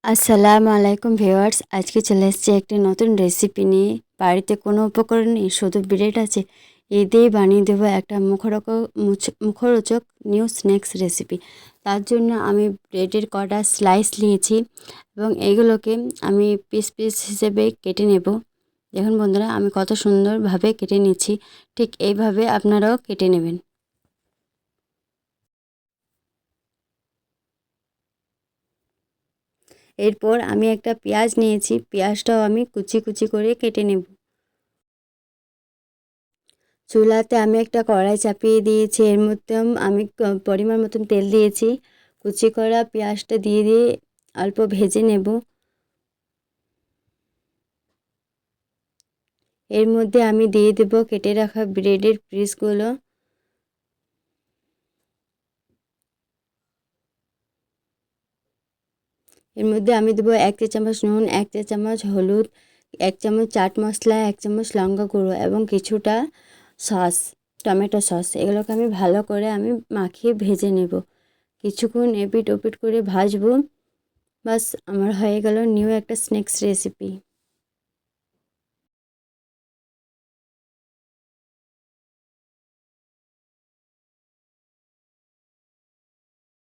আসসালামু আলাইকুম ভিউয়ার্স, আজকে চলে এসেছি একটি নতুন রেসিপি নিয়ে। বাড়িতে কোনো উপকরণ নেই, শুধু ব্রেড আছে। এই দিয়ে বানিয়ে দেবো একটা মুখরোচক নিউ স্ন্যাক্স রেসিপি। তার জন্য আমি ব্রেডের কটা স্লাইস নিয়েছি এবং এইগুলোকে আমি পিস পিস হিসেবে কেটে নেব। দেখুন বন্ধুরা, আমি কত সুন্দরভাবে কেটে নিচ্ছি। ঠিক এইভাবে আপনারাও কেটে নেবেন। এরপর আমি একটা পেঁয়াজ নিয়েছি, পেঁয়াজটাও আমি কুচি কুচি করে কেটে নেব। চুলাতে আমি একটা কড়াই চাপিয়ে দিয়েছি, এর মধ্যে আমি পরিমাণ মতন তেল দিয়েছি। কুচি করা পেঁয়াজটা দিয়ে অল্প ভেজে নেব। এর মধ্যে আমি দিয়ে দেব কেটে রাখা ব্রেডের পিসগুলো। এর মধ্যে আমি দেবো 1 চা চামচ নুন, 1 চা চামচ হলুদ, 1 চামচ চাট মশলা, 1 চামচ লঙ্কা গুঁড়ো এবং কিছুটা সস, টমেটো সস। এগুলোকে আমি ভালো করে মাখিয়ে ভেজে নেব। কিছুক্ষণ এপিট ওপিট করে ভাজবো। বাস, আমার হয়ে গেল নিউ একটা স্ন্যাক্স রেসিপি।